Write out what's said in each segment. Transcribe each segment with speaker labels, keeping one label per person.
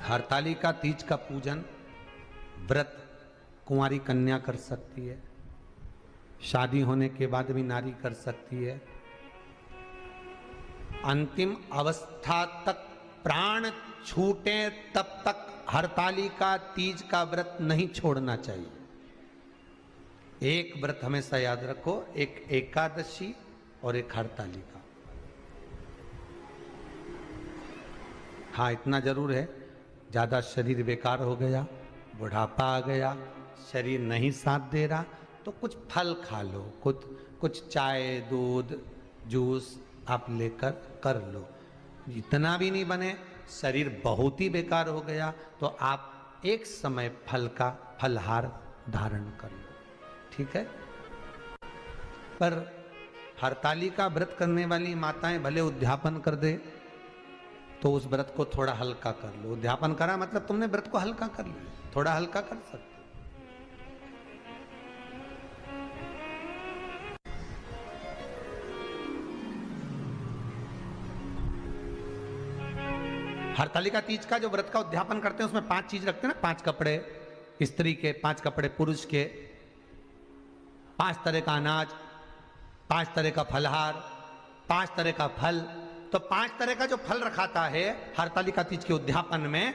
Speaker 1: हरतालिका तीज का पूजन व्रत कुंवारी कन्या कर सकती है, शादी होने के बाद भी नारी कर सकती है। अंतिम अवस्था तक प्राण छूटे तब तक हरतालिका तीज का व्रत नहीं छोड़ना चाहिए। एक व्रत हमेशा याद रखो, एक एकादशी और एक हरतालिका। हाँ, इतना जरूर है, ज्यादा शरीर बेकार हो गया, बुढ़ापा आ गया, शरीर नहीं साथ दे रहा, तो कुछ फल खा लो, कुछ चाय दूध जूस आप लेकर कर लो। इतना भी नहीं बने, शरीर बहुत ही बेकार हो गया, तो आप एक समय फल का फलहार धारण कर लो, ठीक है। पर हरतालिका व्रत करने वाली माताएं भले उद्यापन कर दे, तो उस व्रत को थोड़ा हल्का कर लो। उद्यापन करा मतलब तुमने व्रत को हल्का कर लिया, थोड़ा हल्का कर सकते। हरतालिका तीज का जो व्रत का उद्यापन करते हैं उसमें 5 चीज रखते हैं ना, 5 कपड़े स्त्री के, 5 कपड़े पुरुष के, 5 तरह का अनाज, 5 तरह का फलहार, 5 तरह का फल। तो 5 तरह का जो फल रखाता है हरतालिका तीज के उद्यापन में,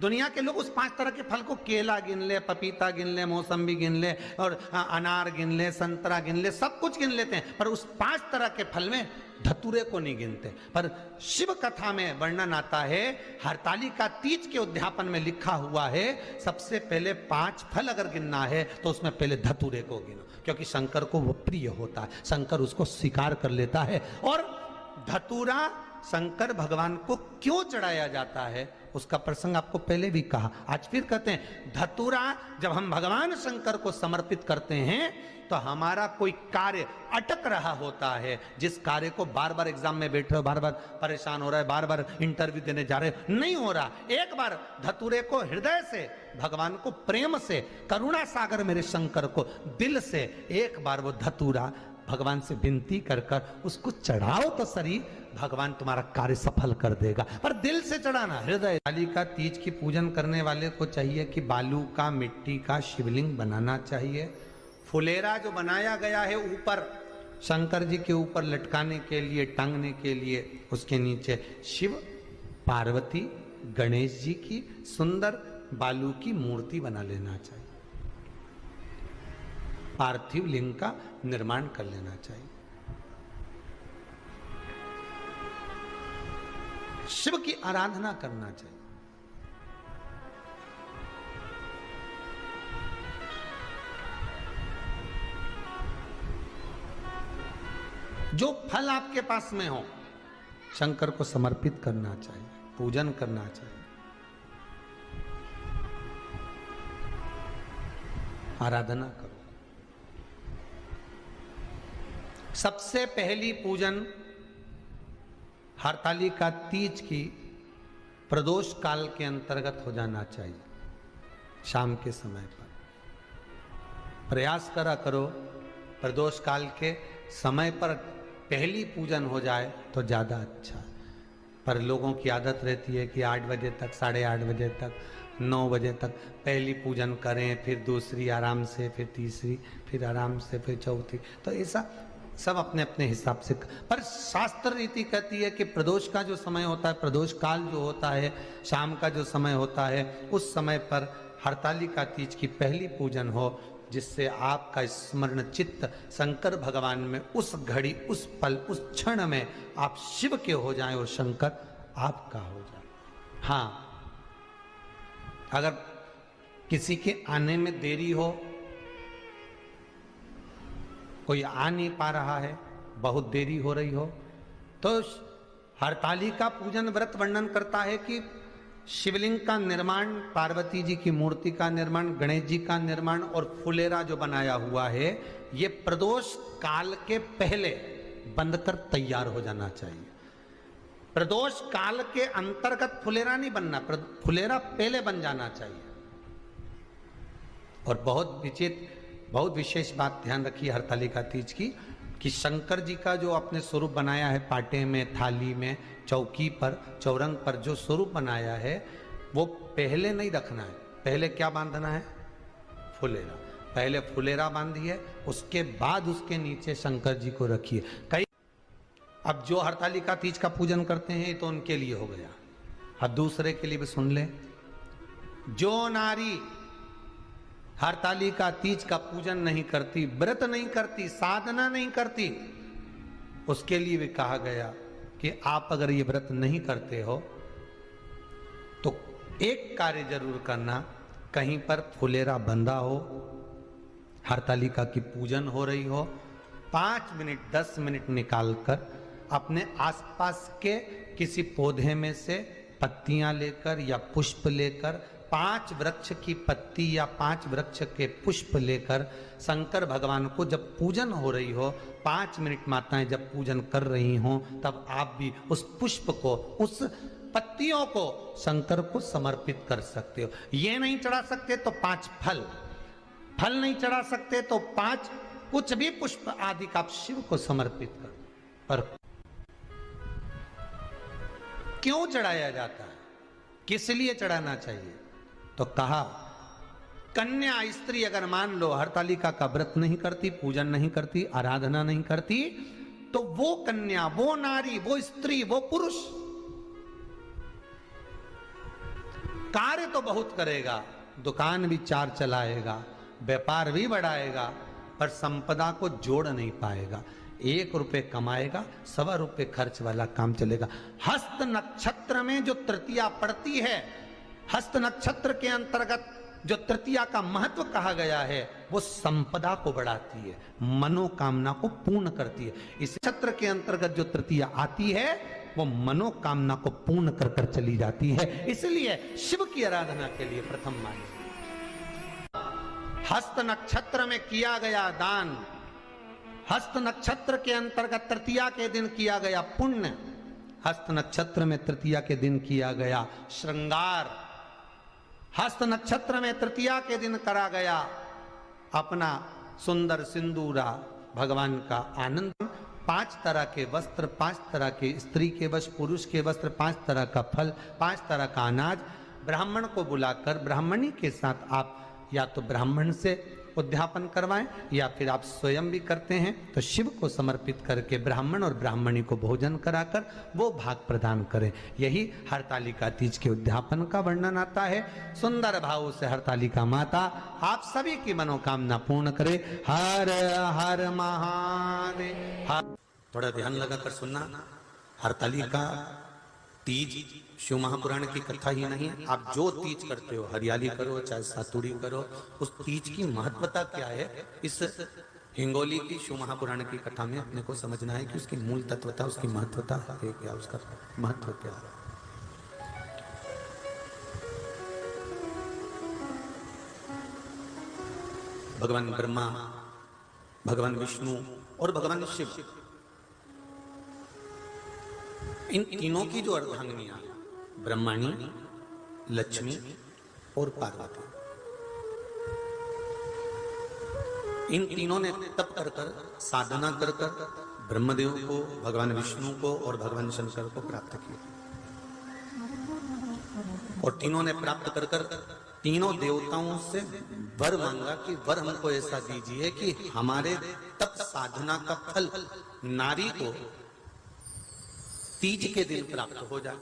Speaker 1: दुनिया के लोग उस 5 तरह के फल को केला गिन ले, पपीता गिन ले, मौसम्बी गिन ले, और अनार गिन ले, संतरा गिन ले, सब कुछ गिन लेते हैं, पर उस 5 तरह के फल में धतूरे को नहीं गिनते। पर शिव कथा में वर्णन आता है, हरतालिका तीज के उद्यापन में लिखा हुआ है, सबसे पहले 5 फल अगर गिनना है तो उसमें पहले धतूरे को गिनो, क्योंकि शंकर को वो प्रिय होता है, शंकर उसको स्वीकार कर लेता है। और धतूरा शंकर भगवान को क्यों चढ़ाया जाता है उसका प्रसंग आपको पहले भी कहा, आज फिर कहते हैं। धतूरा जब हम भगवान शंकर को समर्पित करते हैं तो हमारा कोई कार्य अटक रहा होता है, जिस कार्य को बार बार एग्जाम में बैठ रहे हो, बार बार परेशान हो रहा है, बार बार इंटरव्यू देने जा रहे हो, नहीं हो रहा, एक बार धतूरे को हृदय से भगवान को प्रेम से, करुणा सागर मेरे शंकर को दिल से एक बार वो धतूरा भगवान से विनती कर कर उसको चढ़ाओ तो सही, भगवान तुम्हारा कार्य सफल कर देगा। पर दिल से चढ़ाना, हृदय। हरतालिका तीज की पूजन करने वाले को चाहिए कि बालू का, मिट्टी का शिवलिंग बनाना चाहिए। फुलेरा जो बनाया गया है ऊपर शंकर जी के ऊपर लटकाने के लिए, टांगने के लिए, उसके नीचे शिव पार्वती गणेश जी की सुंदर बालू की मूर्ति बना लेना चाहिए, पार्थिव लिंग का निर्माण कर लेना चाहिए। शिव की आराधना करना चाहिए। जो फल आपके पास में हो शंकर को समर्पित करना चाहिए, पूजन करना चाहिए, आराधना करो। सबसे पहली पूजन हरतालिका तीज की प्रदोष काल के अंतर्गत हो जाना चाहिए, शाम के समय पर। प्रयास करो प्रदोष काल के समय पर पहली पूजन हो जाए तो ज़्यादा अच्छा। पर लोगों की आदत रहती है कि 8 बजे तक, 8:30 बजे तक, 9 बजे तक पहली पूजन करें, फिर दूसरी आराम से, फिर तीसरी, फिर आराम से, फिर चौथी। तो ऐसा सब अपने अपने हिसाब से। पर शास्त्र रीति कहती है कि प्रदोष का जो समय होता है, प्रदोष काल जो होता है, शाम का जो समय होता है, उस समय पर हरतालिका तीज की पहली पूजन हो, जिससे आपका स्मरण चित्त शंकर भगवान में उस घड़ी, उस पल, उस क्षण में आप शिव के हो जाएं और शंकर आपका हो जाए। हाँ, अगर किसी के आने में देरी हो, कोई आ नहीं पा रहा है, बहुत देरी हो रही हो, तो हरतालिका पूजन व्रत वर्णन करता है कि शिवलिंग का निर्माण, पार्वती जी की मूर्ति का निर्माण, गणेश जी का निर्माण और फुलेरा जो बनाया हुआ है, ये प्रदोष काल के पहले बनकर तैयार हो जाना चाहिए। प्रदोष काल के अंतर्गत फुलेरा नहीं बनना, फुलेरा पहले बन जाना चाहिए। और बहुत विशेष बात ध्यान रखिए हरतालिका तीज की, कि शंकर जी का जो अपने स्वरूप बनाया है, पाटे में, थाली में, चौकी पर, चौरंग पर जो स्वरूप बनाया है, वो पहले नहीं रखना है, पहले क्या बांधना है? फुलेरा। पहले फुलेरा बांधिए, उसके बाद उसके नीचे शंकर जी को रखिए। कई अब जो हरतालिका तीज का पूजन करते हैं तो उनके लिए हो गया। अब दूसरे के लिए भी सुन ले। जो नारी हरतालिका तीज का पूजन नहीं करती, व्रत नहीं करती, साधना नहीं करती, उसके लिए भी कहा गया कि आप अगर ये व्रत नहीं करते हो तो एक कार्य जरूर करना, कहीं पर फुलेरा बंधा हो, हरतालिका की पूजन हो रही हो, 5 मिनट 10 मिनट निकालकर अपने आसपास के किसी पौधे में से पत्तियां लेकर या पुष्प लेकर, 5 वृक्ष की पत्ती या 5 वृक्ष के पुष्प लेकर शंकर भगवान को जब पूजन हो रही हो, 5 मिनट माताएं जब पूजन कर रही हों, तब आप भी उस पुष्प को, उस पत्तियों को शंकर को समर्पित कर सकते हो। ये नहीं चढ़ा सकते तो 5 फल नहीं चढ़ा सकते तो 5 कुछ भी पुष्प आदि का आप शिव को समर्पित कर। पर क्यों चढ़ाया जाता है, किस लिए चढ़ाना चाहिए? तो कहा कन्या स्त्री अगर मान लो हरतालिका का व्रत नहीं करती, पूजन नहीं करती, आराधना नहीं करती, तो वो कन्या, वो नारी, वो स्त्री, वो पुरुष कार्य तो बहुत करेगा, दुकान भी 4 चलाएगा, व्यापार भी बढ़ाएगा, पर संपदा को जोड़ नहीं पाएगा। 1 रुपए कमाएगा, 1.25 रुपए खर्च वाला काम चलेगा। हस्त नक्षत्र में जो तृतीया पड़ती है, हस्त नक्षत्र के अंतर्गत जो तृतीया का महत्व कहा गया है, वो संपदा को बढ़ाती है, मनोकामना को पूर्ण करती है। इस नक्षत्र के अंतर्गत जो तृतीया आती है वो मनोकामना को पूर्ण कर कर चली जाती है। इसलिए शिव की आराधना के लिए प्रथम मानी। हस्त नक्षत्र में किया गया दान, हस्त नक्षत्र के अंतर्गत तृतीया के दिन किया गया पुण्य, हस्त नक्षत्र में तृतीया के दिन किया गया श्रृंगार, हस्त नक्षत्र में तृतीया के दिन करा गया अपना सुंदर सिंदूरा, भगवान का आनंद, 5 तरह के वस्त्र, 5 तरह के स्त्री के वस्त्र, पुरुष के वस्त्र, 5 तरह का फल, 5 तरह का अनाज, ब्राह्मण को बुलाकर ब्राह्मणी के साथ आप या तो ब्राह्मण से उद्यापन करवाएं या फिर आप स्वयं भी करते हैं तो शिव को समर्पित करके ब्राह्मण और ब्राह्मणी को भोजन कराकर वो भाग प्रदान करें। यही हरतालिका तीज के उद्यापन का वर्णन आता है। सुंदर भाव से हरतालिका माता आप सभी की मनोकामना पूर्ण करे। हर हर महादेव। थोड़ा ध्यान लगाकर सुनना। हरतालिका तीज शिव महापुराण की कथा ही नहीं है। आप जो तीज करते हो, हरियाली करो चाहे सातुड़ी करो, उस तीज की महत्वता क्या है, इस हिंगोली की शिव महापुराण की कथा में अपने को समझना है कि उसकी मूल तत्वता, उसकी महत्वता है क्या, उसका महत्व क्या है। भगवान ब्रह्मा, भगवान विष्णु और भगवान शिव, इन तीनों की जो अर्धांगिनियां ब्रह्मणी, लक्ष्मी और पार्वती, इन तीनों ने तप कर कर, साधना कर कर ब्रह्मदेव को, भगवान विष्णु को और भगवान शंकर को प्राप्त किया। और तीनों ने प्राप्त कर कर तीनों देवताओं से वर मांगा कि वर हमको ऐसा दीजिए कि हमारे तप साधना का फल नारी को तीज के दिन प्राप्त हो जाए।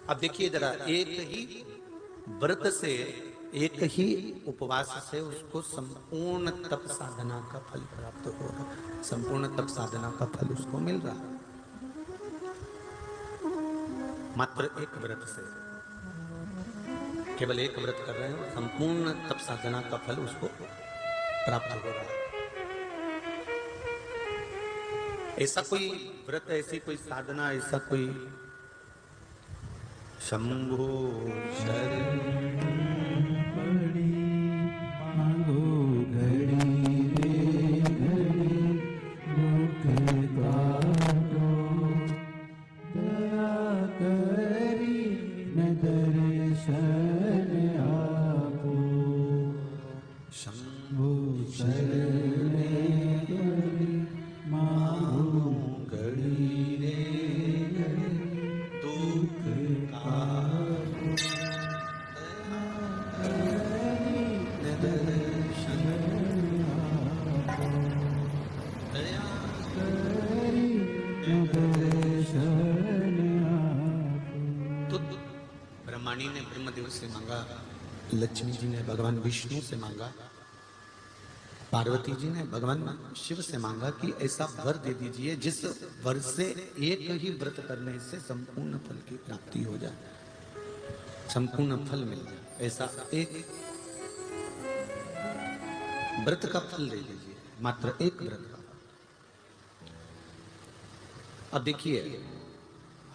Speaker 1: अब देखिए जरा, एक ही व्रत से, एक ही उपवास से उसको संपूर्ण तप साधना का फल प्राप्त हो रहा है, संपूर्ण तप साधना का फल उसको मिल रहा है। मात्र एक व्रत से, केवल एक व्रत कर रहे हैं, संपूर्ण तप साधना का फल उसको प्राप्त हो रहा है। ऐसा कोई व्रत, ऐसी कोई साधना, ऐसा कोई शंभो शरण
Speaker 2: पड़ी मांगो घड़ी रे घड़ी मुख काटो दया करी न दर्शन आपो शंभो शरण पड़ी मांगो घड़ी रे घड़ी दुख का
Speaker 1: तो ब्रह्माणी ने ब्रह्मदेव से मांगा, लक्ष्मी जी ने भगवान विष्णु से मांगा, पार्वती जी ने भगवान शिव से मांगा कि ऐसा वर दे दीजिए जिस वर से एक ही व्रत करने से संपूर्ण फल की प्राप्ति हो जाए, संपूर्ण फल मिल जाए। ऐसा एक व्रत का फल दे दीजिए, मात्र एक व्रत का। अब देखिए,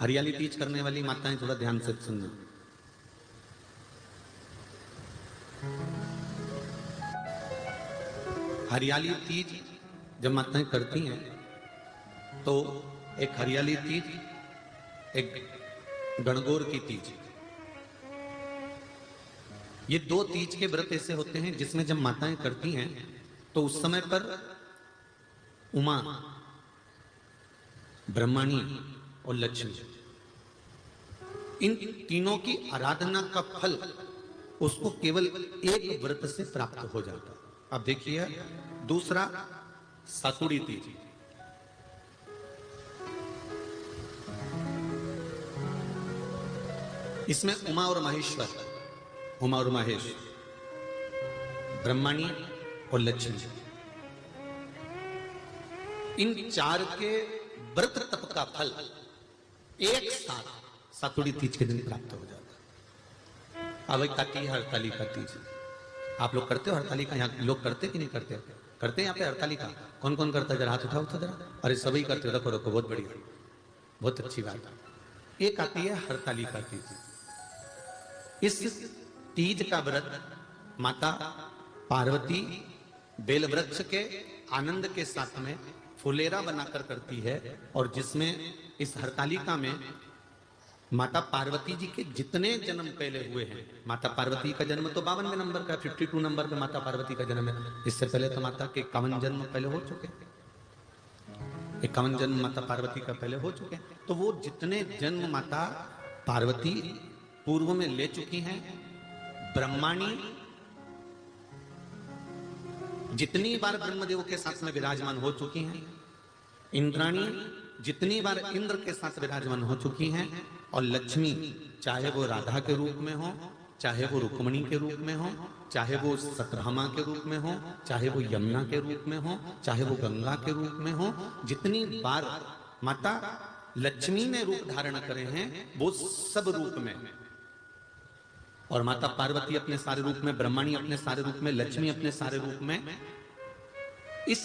Speaker 1: हरियाली तीज करने वाली माताएं थोड़ा ध्यान से सुनना। हरियाली तीज जब माताएं करती हैं तो एक हरियाली तीज, एक गणगौर की तीज, ये दो तीज के व्रत ऐसे होते हैं जिसमें जब माताएं करती हैं तो उस समय पर उमा, ब्रह्माणी और लक्ष्मी, इन तीनों की आराधना का फल उसको केवल एक व्रत से प्राप्त हो जाता है। अब देखिए दूसरा सातुड़ी तीज। इसमें उमा और महेश्वर, उमा और महेश, ब्रह्माणी और लक्ष्मी, इन चार के व्रत तप का फल एक साथ सातुड़ी तीज के दिन प्राप्त हो जाता है। अब एक आती है हरतालिका तीज। आप लोग करते हो हरतालिका? यहाँ लोग करते कि नहीं करते? करते हैं यहाँ पे हरतालिका? कौन कौन करता है? जरा हाथ उठाओ तो जरा। अरे सभी करते हो, रखो रखो, बहुत बढ़िया, बहुत अच्छी बात है। एक आती है हरतालिका तीज। इस तीज का व्रत माता पार्वती बेल वृक्ष के आनंद के साथ में फुलेरा बनाकर करती है, और जिसमें इस हरतालिका में माता पार्वती जी के जितने जन्म पहले हुए हैं, माता पार्वती का जन्म तो 52वें नंबर का, 52 नंबर पे माता पार्वती का जन्म है। इससे पहले तो माता के 51 जन्म पहले हो चुके, 51 जन्म माता पार्वती का पहले हो चुके। तो वो जितने जन्म माता पार्वती पूर्व में ले चुकी हैं, ब्रह्माणी जितनी बार ब्रह्मदेव के साथ में विराजमान हो चुकी हैं, इंद्राणी जितनी बार इंद्र के साथ विराजमान हो चुकी हैं, और लक्ष्मी चाहे वो राधा के रूप में हो, चाहे वो रुक्मणी के रूप में हो, चाहे वो सतभामा के रूप में हो, चाहे वो यमुना के रूप में हो, चाहे वो गंगा के रूप में हो, जितनी बार माता लक्ष्मी ने रूप धारण करे हैं वो सब रूप में, और माता पार्वती अपने सारे रूप में, ब्रह्माणी अपने सारे रूप में, लक्ष्मी अपने सारे रूप में इस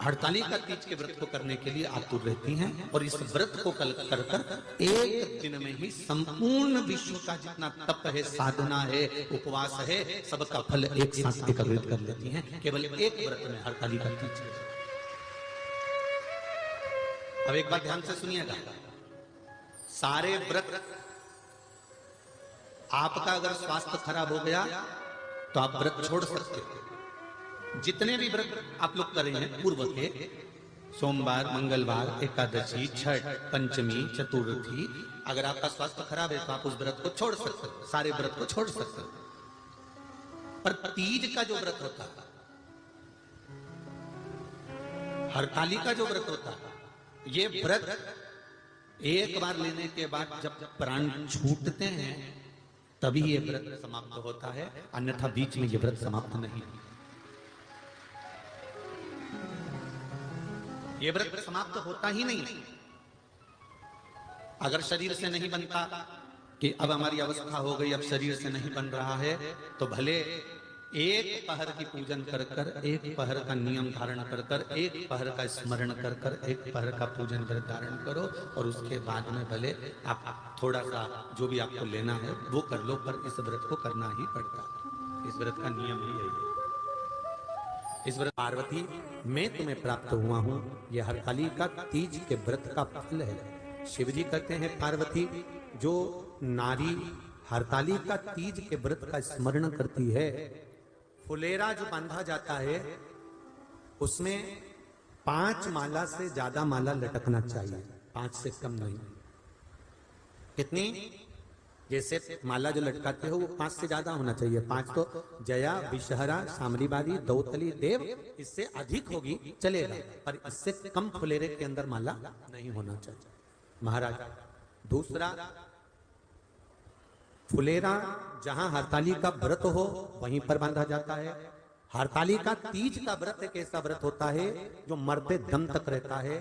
Speaker 1: हरतालिका तीज के व्रत को करने के लिए आतुर रहती हैं। और इस व्रत को कर कर एक दिन में ही संपूर्ण विश्व का जितना तप है, साधना है, उपवास है, सबका फल एक साथ एकत्रित कर लेती हैं केवल एक व्रत में, हरतालिका तीज। अब एक बात ध्यान से सुनिएगा, सारे व्रत, आपका अगर स्वास्थ्य खराब हो गया तो आप व्रत छोड़ सकते हो। जितने भी व्रत आप लोग कर रहे हैं पूर्व के, सोमवार, मंगलवार, एकादशी, छठ, पंचमी, चतुर्थी, अगर आपका स्वास्थ्य खराब है तो आप उस व्रत को छोड़ सकते हो, सारे व्रत को छोड़ सकते हो। पर तीज का जो व्रत होता है, हरतालिका जो व्रत होता है, ये व्रत एक बार लेने के बाद जब प्राण छूटते हैं तभी ये व्रत समाप्त होता है, अन्यथा बीच में ये व्रत समाप्त नहीं। ये व्रत समाप्त होता ही नहीं। अगर शरीर से नहीं बनता कि अब हमारी अवस्था हो गई, अब शरीर से नहीं बन रहा है, तो भले एक पहर की पूजन कर कर, एक पहर का नियम धारण कर कर, एक पहर का स्मरण कर कर, एक पहर का पूजन व्रत धारण करो, और उसके बाद में भले आप थोड़ा सा जो भी आपको लेना है वो कर लो, पर इस व्रत को करना ही पड़ता है। इस व्रत का नियम ही यही है। इस व्रत पार्वती मैं तुम्हें प्राप्त हुआ हूं, यह हरतालिका तीज के व्रत का फल है। शिव जी कहते हैं पार्वती, जो नारी हरतालिका तीज के व्रत का स्मरण करती है, फुलेरा जो बांधा जाता है उसमें 5 माला से ज्यादा माला लटकना चाहिए, 5 से कम नहीं। कितनी? जैसे माला जो लटकाते हो वो 5 से ज्यादा होना चाहिए। 5 तो जया, विषहरा, सामरीबारी, दौतली, देव, इससे अधिक होगी चलेगा, पर इससे कम फुलेरे के अंदर माला नहीं होना चाहिए महाराज। दूसरा, फुलेरा जहां हरताली का व्रत हो वहीं पर बांधा जाता है। हरताली का तीज का व्रत एक ऐसा व्रत होता है जो मरते दम तक रहता है।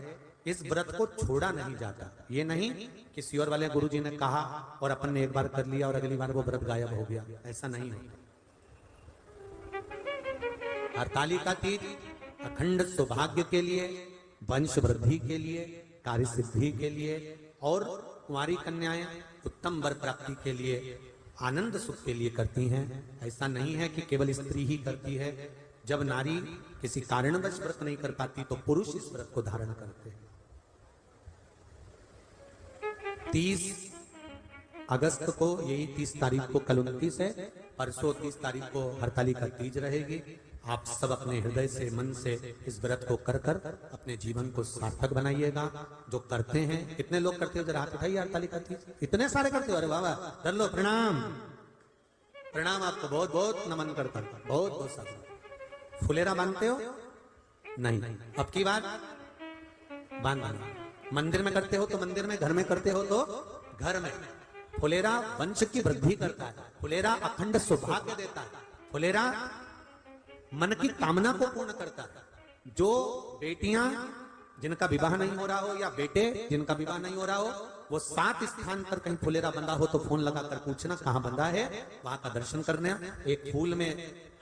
Speaker 1: इस व्रत को छोड़ा नहीं जाता। ये नहीं किसी और वाले गुरुजी ने कहा और अपन ने एक बार कर लिया और अगली बार वो व्रत गायब हो गया, ऐसा नहीं होता। हरताली का तीज अखंड सौभाग्य के लिए, वंश वृद्धि के लिए, कार्य सिद्धि के लिए और कुंवारी कन्याएं उत्तम वर प्राप्ति के लिए, आनंद सुख के लिए करती हैं। ऐसा नहीं है कि केवल स्त्री ही करती है। जब नारी किसी कारणवश व्रत नहीं कर पाती तो पुरुष इस व्रत को धारण करते हैं। 30 अगस्त को, यही 30 तारीख को, कल 29 है, परसों 30 तारीख को हरताली का तीज रहेगी। आप सब अपने हृदय से, मन से इस व्रत को कर कर अपने जीवन को सार्थक बनाइएगा। जो करते हैं, कितने लोग करते हो, जरा हाथ उठाइए। हरताली का तीज इतने सारे करते हो, अरे वाह, कर लो, प्रणाम प्रणाम, आपको बहुत बहुत नमन करता हूं, बहुत बहुत सारा। फुलेरा बांधते हो? नहीं, अब की बार बांधना। मंदिर में करते हो तो मंदिर में, घर में करते हो तो घर में। फुलेरा वंश की वृद्धि करता है, फुलेरा अखंड सौभाग्य देता है, फुलेरा मन की कामना को पूर्ण करता है। जो बेटियां जिनका विवाह नहीं हो रहा हो या बेटे जिनका विवाह नहीं हो रहा हो, वो 7 स्थान पर कहीं फुलेरा बंधा हो तो फोन लगाकर पूछना कहां बंधा है, वहां का दर्शन करना। एक फूल में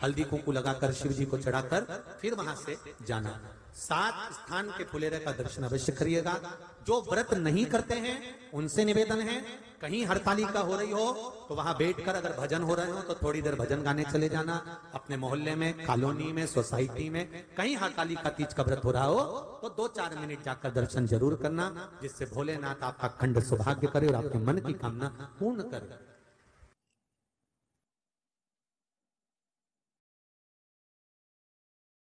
Speaker 1: हल्दी कुंकू लगाकर शिव जी को चढ़ाकर फिर वहां से जाना। 7 स्थान के फुलेरे का दर्शन अवश्य करिएगा। जो व्रत नहीं करते हैं उनसे निवेदन है, कहीं हरताली का हो रही हो तो वहां बैठकर अगर भजन हो रहे हो तो थोड़ी देर भजन गाने चले जाना। अपने मोहल्ले में, कॉलोनी में, सोसाइटी में कहीं हरताली का तीज का व्रत हो रहा हो तो 2-4 मिनट जाकर दर्शन जरूर करना, जिससे भोलेनाथ आपका अखंड सौभाग्य करे और आपके मन की कामना पूर्ण करे।